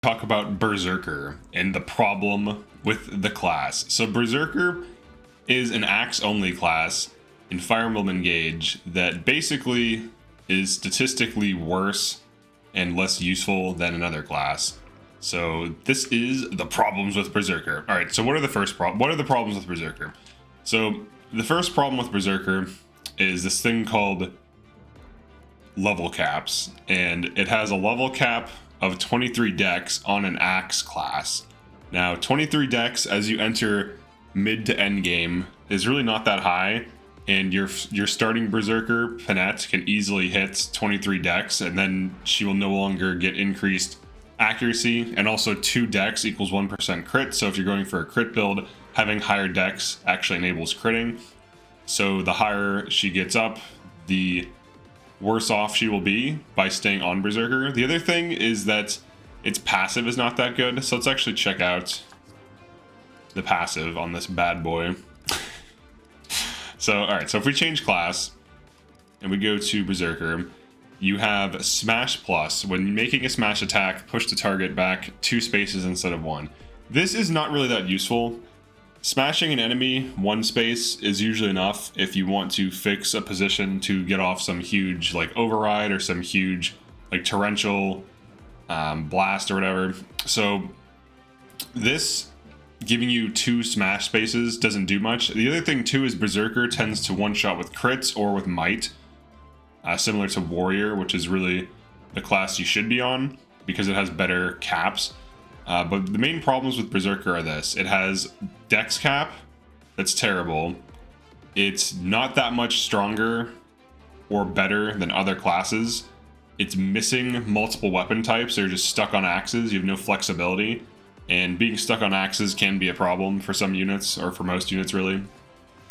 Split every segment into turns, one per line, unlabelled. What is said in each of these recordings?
Talk about Berserker and the problem with the class. So Berserker is an axe only class in Fire Emblem Engage that basically is statistically worse and less useful than another class. So this is the problems with Berserker. All right, so what are the problems with Berserker? So the first problem with Berserker is this thing called level caps, and it has a level cap of 23 dex on an axe class. Now 23 dex as you enter mid to end game is really not that high, and your starting Berserker Panette can easily hit 23 dex, and then she will no longer get increased accuracy, and also 2 dex equals 1% crit. So if you're going for a crit build, having higher dex actually enables critting. So the higher she gets up, the worse off she will be by staying on Berserker. The other thing is that its passive is not that good, so let's actually check out the passive on this bad boy. So, alright, so if we change class and we go to Berserker, you have Smash Plus. When making a smash attack, push the target back 2 spaces instead of 1. This is not really that useful. Smashing an enemy 1 space is usually enough if you want to fix a position to get off some huge like override or some huge like torrential blast or whatever. So this giving you 2 smash spaces doesn't do much. The other thing too is Berserker tends to one-shot with crits or with might, similar to Warrior, which is really the class you should be on because it has better caps. But the main problems with Berserker are this. It has dex cap that's terrible. It's not that much stronger or better than other classes. It's missing multiple weapon types. They're just stuck on axes. You have no flexibility. And being stuck on axes can be a problem for some units, or for most units really.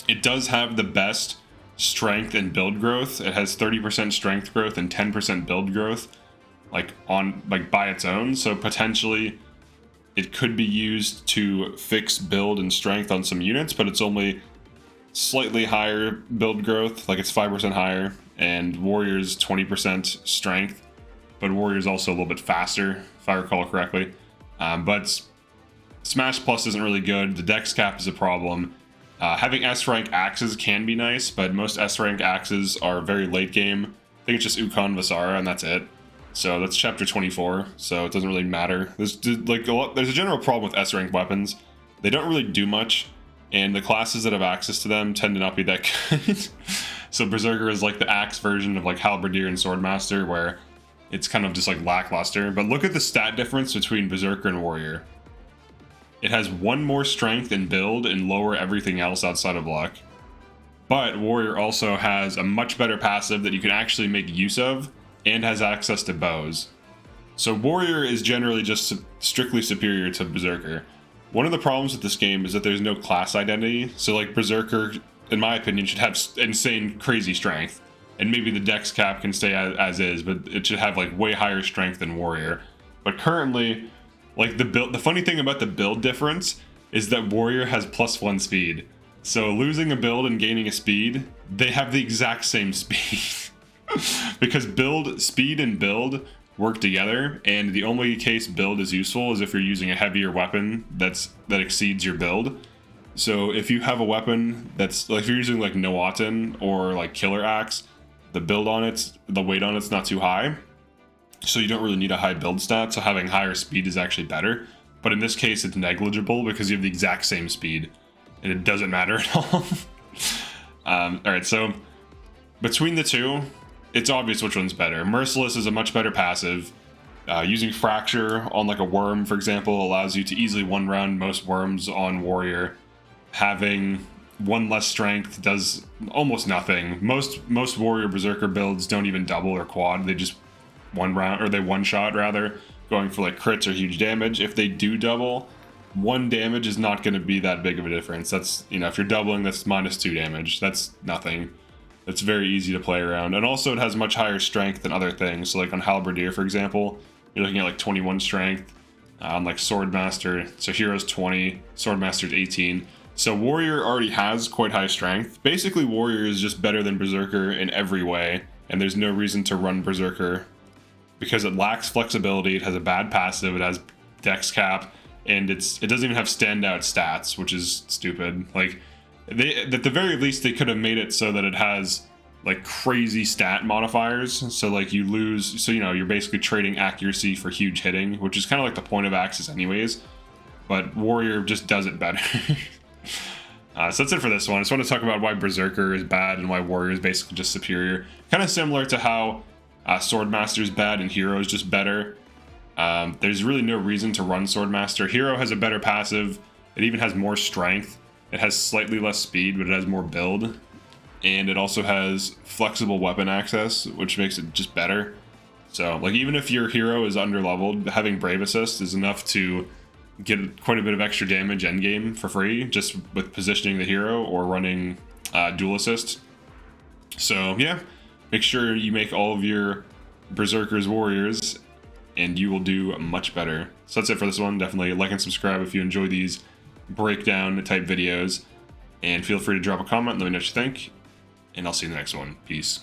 It does have the best strength and build growth. It has 30% strength growth and 10% build growth by its own. So potentially it could be used to fix build and strength on some units, but it's only slightly higher build growth, like it's 5% higher, and Warrior's 20% strength, but Warrior's also a little bit faster, if I recall correctly. But Smash Plus isn't really good. The dex cap is a problem. Having S-rank axes can be nice, but most S-rank axes are very late game. I think it's just Ukon Vasara, and that's it. So that's chapter 24, so it doesn't really matter. There's a general problem with S-rank weapons. They don't really do much, and the classes that have access to them tend to not be that good. So Berserker is like the axe version of like Halberdier and Swordmaster, where it's kind of just like lackluster. But look at the stat difference between Berserker and Warrior. It has 1 more strength and build and lower everything else outside of luck. But Warrior also has a much better passive that you can actually make use of, and has access to bows. So Warrior is generally just strictly superior to Berserker. One of the problems with this game is that there's no class identity. So like Berserker, in my opinion, should have insane crazy strength, and maybe the dex cap can stay as is, but it should have like way higher strength than Warrior. But currently, like the funny thing about the build difference is that Warrior has +1 speed. So losing a build and gaining a speed, they have the exact same speed. Because speed and build work together, and the only case build is useful is if you're using a heavier weapon that exceeds your build. So if you have a weapon that's like, if you're using like Noaten or like Killer Axe, the weight on it's not too high, so you don't really need a high build stat, so having higher speed is actually better. But in this case it's negligible because you have the exact same speed and it doesn't matter at all. Alright, so between the two, it's obvious which one's better. Merciless is a much better passive. Using Fracture on like a worm, for example, allows you to easily one-round most worms on Warrior. Having 1 less strength does almost nothing. Most Warrior Berserker builds don't even double or quad. They just one-shot rather, going for like crits or huge damage. If they do double, 1 damage is not going to be that big of a difference. That's, if you're doubling, that's -2 damage. That's nothing. It's very easy to play around. And also it has much higher strength than other things. So like on Halberdier, for example, you're looking at like 21 strength. On like Swordmaster, so Hero's 20, Swordmaster's 18. So Warrior already has quite high strength. Basically, Warrior is just better than Berserker in every way, and there's no reason to run Berserker because it lacks flexibility, it has a bad passive, it has dex cap, and it doesn't even have standout stats, which is stupid. Like, at the very least, they could have made it so that it has like crazy stat modifiers. So like you lose, so you know, you're basically trading accuracy for huge hitting, which is kind of like the point of Axis anyways. But Warrior just does it better. So that's it for this one. I just want to talk about why Berserker is bad and why Warrior is basically just superior. Kind of similar to how Swordmaster is bad and Hero is just better. There's really no reason to run Swordmaster. Hero has a better passive. It even has more strength. It has slightly less speed, but it has more build. And it also has flexible weapon access, which makes it just better. So, like, even if your hero is underleveled, having Brave Assist is enough to get quite a bit of extra damage endgame for free, just with positioning the hero or running Dual Assist. So, yeah, make sure you make all of your Berserkers warriors, and you will do much better. So that's it for this one. Definitely like and subscribe if you enjoy these breakdown type videos. And feel free to drop a comment, let me know what you think. And I'll see you in the next one. Peace.